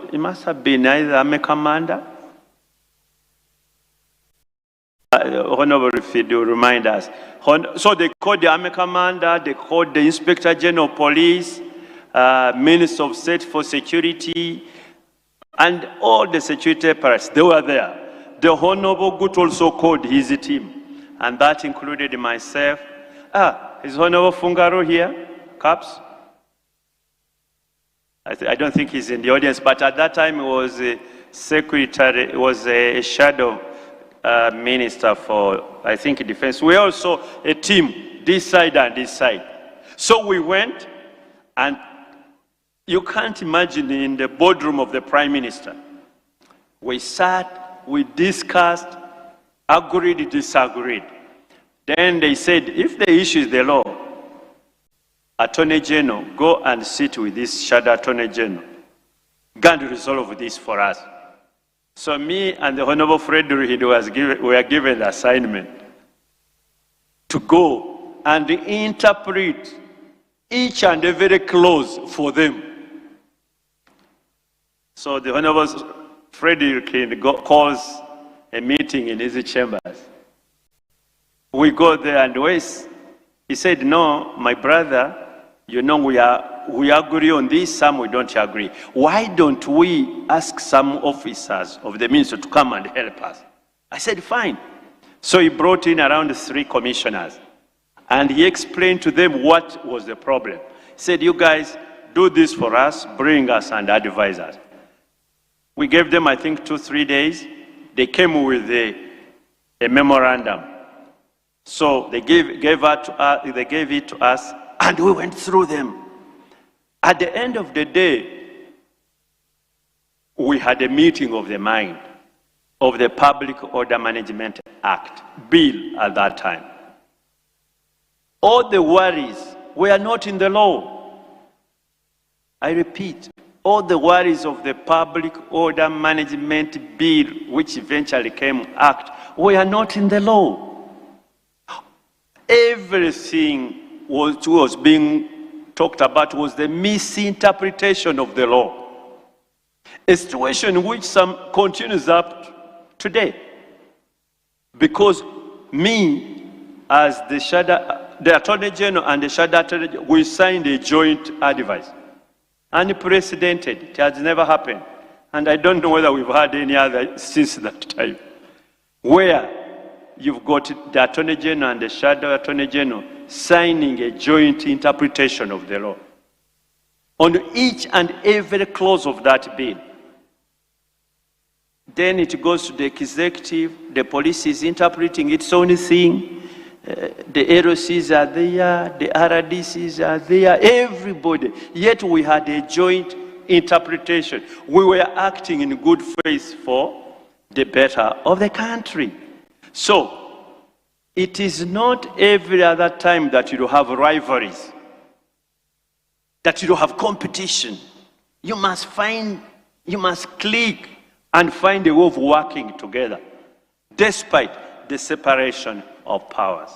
it must have been either Army Commander. Honorable Fidu, remind us. So they called the Army Commander, they called the Inspector General of Police, Minister of State for Security, and all the security apparatus, they were there. The Honorable Gut also called his team, and that included myself. Is Honorable Fungaro here? Caps? I don't think he's in the audience, but at that time he was a secretary, it was a shadow minister for, I think, defense. We also a team, this side and this side. So we went, and you can't imagine in the boardroom of the Prime Minister. We sat, we discussed, agreed, disagreed. Then they said, if the issue is the law, Attorney General, go and sit with this shadow Attorney General. Go and resolve this for us. So me and the Honorable Frederick were given the assignment to go and interpret each and every clause for them. So the Honorable Frederick calls a meeting in his chambers. We go there and he said, no, my brother, you know, we agree on this, some we don't agree. Why don't we ask some officers of the ministry to come and help us? I said, fine. So he brought in around 3 commissioners, and he explained to them what was the problem. He said, you guys, do this for us, bring us and advise us. We gave them, I think, 2-3 days. They came with a memorandum. So they gave it to us, and we went through them. At the end of the day, we had a meeting of the mind of the Public Order Management Act bill at that time. All the worries were not in the law. I repeat, all the worries of the Public Order Management Bill, which eventually came Act, were not in the law. Everything was being talked about was the misinterpretation of the law. A situation which some continues up today. Because me, as the Attorney General and the Shadow Attorney General, we signed a joint advice. Unprecedented, it has never happened. And I don't know whether we've had any other since that time. Where you've got the Attorney General and the Shadow Attorney General signing a joint interpretation of the law on each and every clause of that bill. Then it goes to the executive, the police is interpreting its own thing, the LOCs are there, the RDCs are there, everybody. Yet we had a joint interpretation. We were acting in good faith for the better of the country. So, it is not every other time that you have rivalries, that you have competition. You must click and find a way of working together, despite the separation of powers.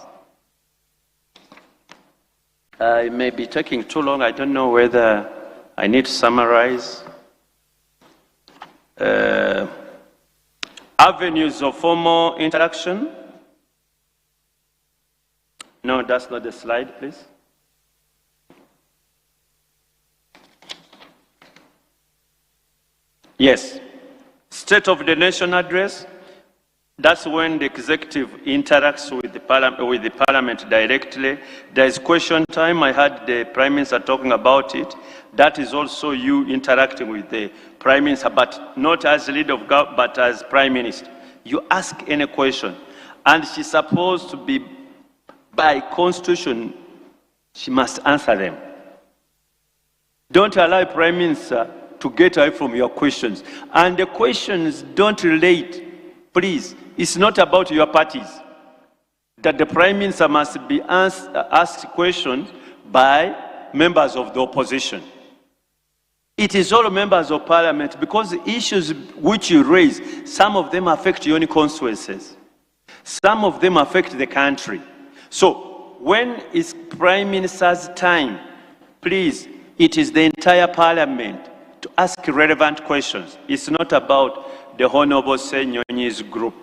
I may be taking too long. I don't know whether I need to summarize. Avenues of formal interaction. No, that's not the slide, please. Yes. State of the Nation address. That's when the executive interacts with the parliament directly. There is question time. I heard the Prime Minister talking about it. That is also you interacting with the Prime Minister, but not as leader of government, but as Prime Minister. You ask any question, and she's supposed to be, by Constitution, she must answer them. Don't allow Prime Minister to get away from your questions. And the questions don't relate, please. It's not about your parties. That the Prime Minister must be asked questions by members of the opposition. It is all members of Parliament, because the issues which you raise, some of them affect your own constituencies. Some of them affect the country. So when it's Prime Minister's time, please, it is the entire Parliament to ask relevant questions. It's not about the Honorable Senyonyi's group,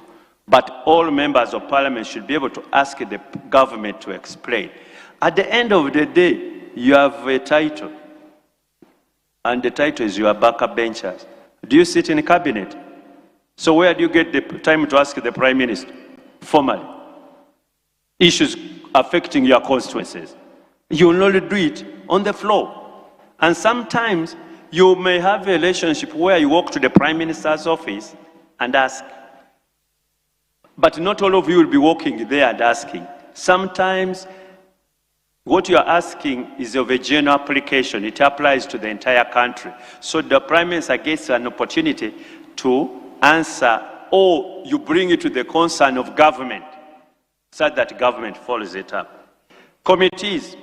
but all members of Parliament should be able to ask the government to explain. At the end of the day, you have a title, and the title is your backup benchers. Do you sit in cabinet? So where do you get the time to ask the Prime Minister? Formally. Issues affecting your constituencies. You will only do it on the floor. And sometimes you may have a relationship where you walk to the Prime Minister's office and ask. But not all of you will be walking there and asking. Sometimes what you are asking is of a general application. It applies to the entire country. So the Prime Minister gets an opportunity to answer, or you bring it to the concern of government, so that government follows it up. Committees.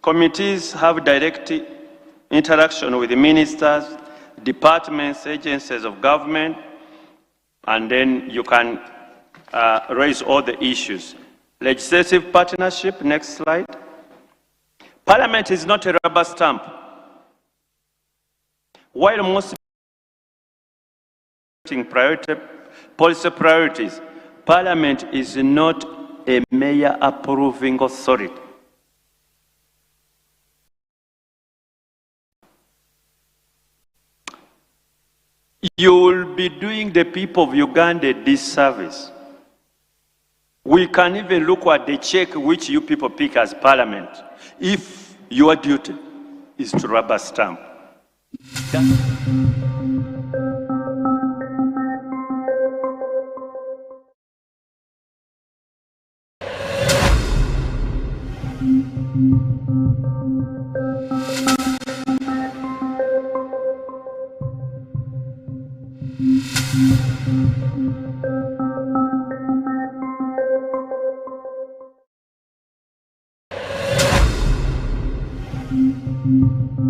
Committees have direct interaction with the ministers, departments, agencies of government, and then you can raise all the issues. Legislative partnership, next slide. Parliament is not a rubber stamp. While most policy priorities, Parliament is not a mayor approving authority. You will be doing the people of Uganda a disservice. We can even look at the check which you people pick as Parliament, if your duty is to rubber stamp. Uganda.